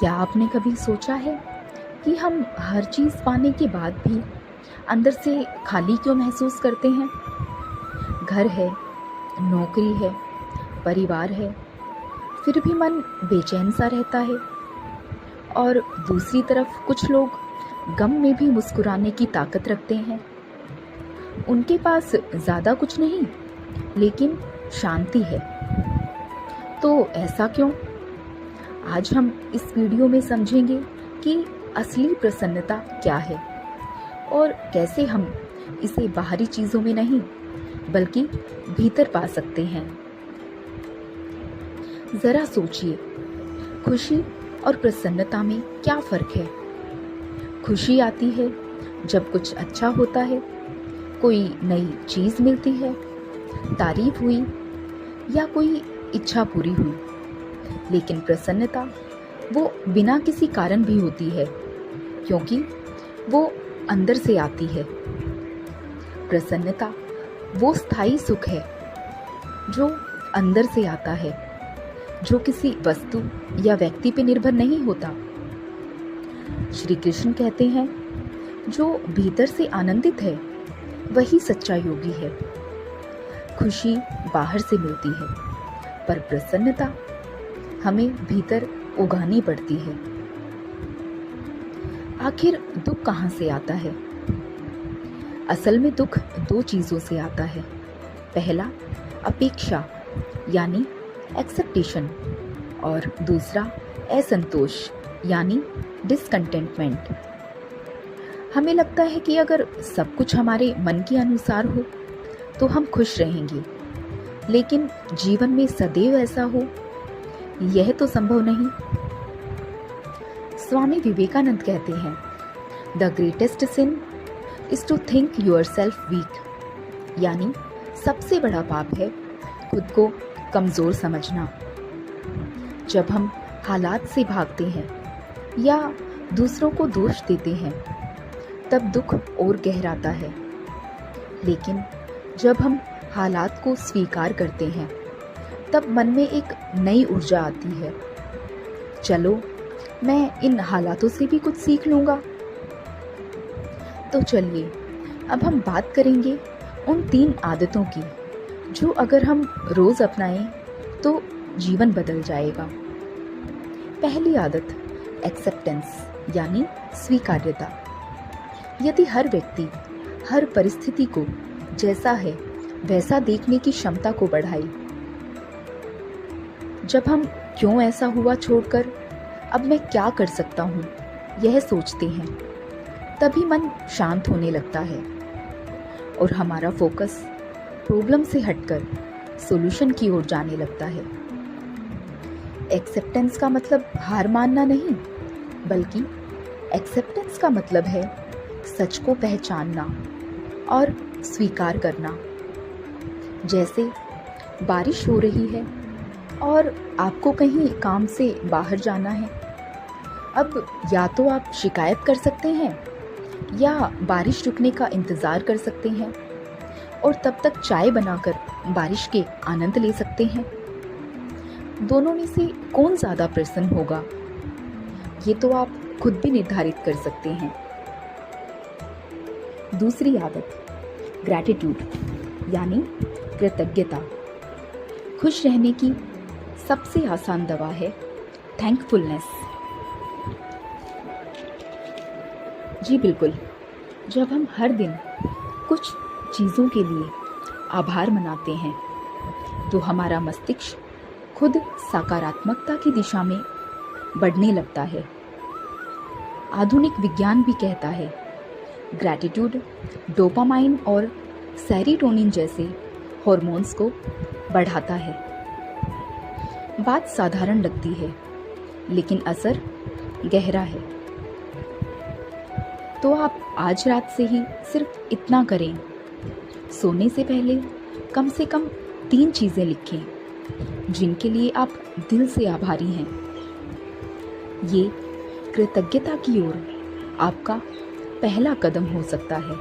क्या आपने कभी सोचा है कि हम हर चीज़ पाने के बाद भी अंदर से खाली क्यों महसूस करते हैं? घर है, नौकरी है, परिवार है, फिर भी मन बेचैन सा रहता है। और दूसरी तरफ कुछ लोग गम में भी मुस्कुराने की ताकत रखते हैं। उनके पास ज़्यादा कुछ नहीं, लेकिन शांति है। तो ऐसा क्यों? आज हम इस वीडियो में समझेंगे कि असली प्रसन्नता क्या है और कैसे हम इसे बाहरी चीज़ों में नहीं बल्कि भीतर पा सकते हैं। ज़रा सोचिए, खुशी और प्रसन्नता में क्या फ़र्क है? खुशी आती है जब कुछ अच्छा होता है, कोई नई चीज़ मिलती है, तारीफ हुई या कोई इच्छा पूरी हुई। लेकिन प्रसन्नता वो बिना किसी कारण भी होती है, क्योंकि वो अंदर से आती है। प्रसन्नता वो स्थायी सुख है जो अंदर से आता है, जो किसी वस्तु या व्यक्ति पे निर्भर नहीं होता। श्री कृष्ण कहते हैं, जो भीतर से आनंदित है वही सच्चा योगी है। खुशी बाहर से मिलती है, पर प्रसन्नता हमें भीतर उगानी पड़ती है। आखिर दुख कहाँ से आता है? असल में दुख दो चीज़ों से आता है। पहला अपेक्षा यानी एक्सेप्टेशन, और दूसरा असंतोष यानी डिसकंटेंटमेंट। हमें लगता है कि अगर सब कुछ हमारे मन के अनुसार हो तो हम खुश रहेंगे, लेकिन जीवन में सदैव ऐसा हो यह तो संभव नहीं। स्वामी विवेकानंद कहते हैं, the greatest sin is to think yourself weak, यानी सबसे बड़ा पाप है खुद को कमज़ोर समझना। जब हम हालात से भागते हैं या दूसरों को दोष देते हैं तब दुख और गहराता है, लेकिन जब हम हालात को स्वीकार करते हैं तब मन में एक नई ऊर्जा आती है। चलो, मैं इन हालातों से भी कुछ सीख लूँगा। तो चलिए, अब हम बात करेंगे उन 3 आदतों की जो अगर हम रोज़ अपनाएं तो जीवन बदल जाएगा। पहली आदत एक्सेप्टेंस यानी स्वीकार्यता। यदि हर व्यक्ति हर परिस्थिति को जैसा है वैसा देखने की क्षमता को बढ़ाए, जब हम क्यों ऐसा हुआ छोड़कर अब मैं क्या कर सकता हूँ यह सोचते हैं, तभी मन शांत होने लगता है और हमारा फोकस प्रॉब्लम से हटकर सॉल्यूशन की ओर जाने लगता है। एक्सेप्टेंस का मतलब हार मानना नहीं, बल्कि एक्सेप्टेंस का मतलब है सच को पहचानना और स्वीकार करना। जैसे बारिश हो रही है और आपको कहीं काम से बाहर जाना है। अब या तो आप शिकायत कर सकते हैं या बारिश रुकने का इंतज़ार कर सकते हैं और तब तक चाय बनाकर बारिश के आनंद ले सकते हैं। दोनों में से कौन ज़्यादा प्रसन्न होगा, ये तो आप खुद भी निर्धारित कर सकते हैं। दूसरी आदत ग्रैटिट्यूड यानी कृतज्ञता। खुश रहने की सबसे आसान दवा है थैंकफुलनेस। जी बिल्कुल, जब हम हर दिन कुछ चीज़ों के लिए आभार मनाते हैं तो हमारा मस्तिष्क खुद सकारात्मकता की दिशा में बढ़ने लगता है। आधुनिक विज्ञान भी कहता है, ग्रैटिट्यूड डोपामाइन और सेरोटोनिन जैसे हॉर्मोन्स को बढ़ाता है। बात साधारण लगती है, लेकिन असर गहरा है। तो आप आज रात से ही सिर्फ इतना करें, सोने से पहले कम से कम 3 चीज़ें लिखें जिनके लिए आप दिल से आभारी हैं। ये कृतज्ञता की ओर आपका पहला कदम हो सकता है।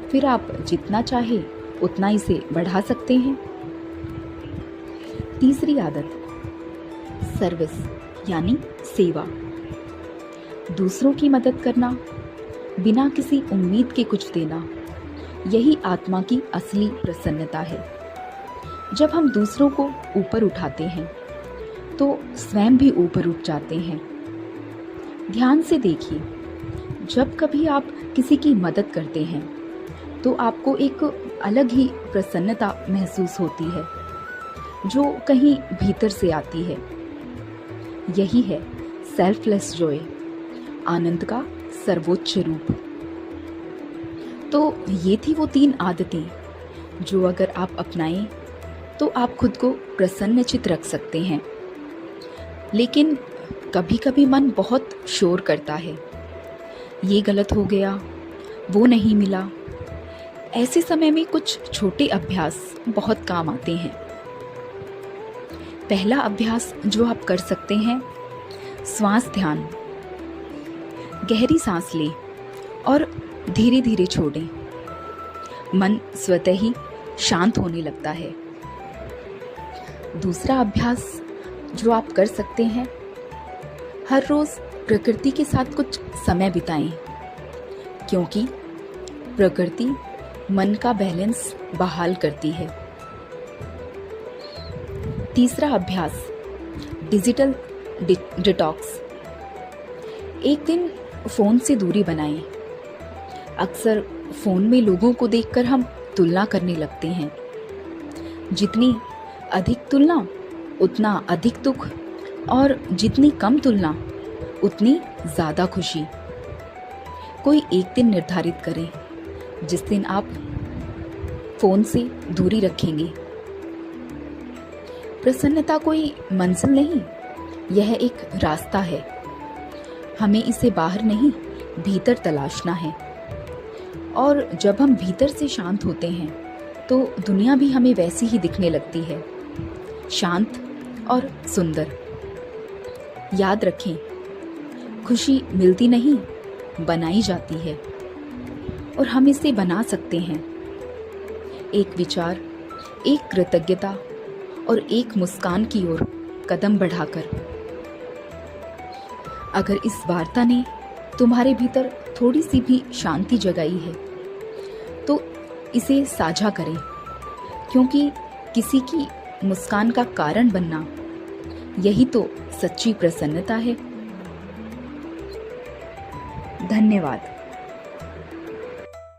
फिर आप जितना चाहे उतना इसे बढ़ा सकते हैं। तीसरी आदत सर्विस यानी सेवा। दूसरों की मदद करना, बिना किसी उम्मीद के कुछ देना, यही आत्मा की असली प्रसन्नता है। जब हम दूसरों को ऊपर उठाते हैं तो स्वयं भी ऊपर उठ जाते हैं। ध्यान से देखिए, जब कभी आप किसी की मदद करते हैं तो आपको एक अलग ही प्रसन्नता महसूस होती है, जो कहीं भीतर से आती है। यही है सेल्फलेस जॉय, आनंद का सर्वोच्च रूप। तो ये थी वो 3 आदतें जो अगर आप अपनाएं तो आप खुद को प्रसन्नचित्त रख सकते हैं। लेकिन कभी कभी मन बहुत शोर करता है, ये गलत हो गया, वो नहीं मिला। ऐसे समय में कुछ छोटे अभ्यास बहुत काम आते हैं। पहला अभ्यास जो आप कर सकते हैं, श्वास ध्यान। गहरी सांस लें और धीरे धीरे छोड़ें। मन स्वतः ही शांत होने लगता है। दूसरा अभ्यास जो आप कर सकते हैं, हर रोज प्रकृति के साथ कुछ समय बिताएं, क्योंकि प्रकृति मन का बैलेंस बहाल करती है। तीसरा अभ्यास डिजिटल डिटॉक्स। एक दिन फोन से दूरी बनाएं। अक्सर फोन में लोगों को देखकर हम तुलना करने लगते हैं। जितनी अधिक तुलना उतना अधिक दुख, और जितनी कम तुलना उतनी ज़्यादा खुशी। कोई एक दिन निर्धारित करें जिस दिन आप फोन से दूरी रखेंगे। प्रसन्नता कोई मंजिल नहीं, यह एक रास्ता है। हमें इसे बाहर नहीं, भीतर तलाशना है। और जब हम भीतर से शांत होते हैं तो दुनिया भी हमें वैसी ही दिखने लगती है, शांत और सुंदर। याद रखें, खुशी मिलती नहीं, बनाई जाती है, और हम इसे बना सकते हैं। एक विचार, एक कृतज्ञता और एक मुस्कान की ओर कदम बढ़ाकर। अगर इस वार्ता ने तुम्हारे भीतर थोड़ी सी भी शांति जगाई है तो इसे साझा करें, क्योंकि किसी की मुस्कान का कारण बनना, यही तो सच्ची प्रसन्नता है। धन्यवाद।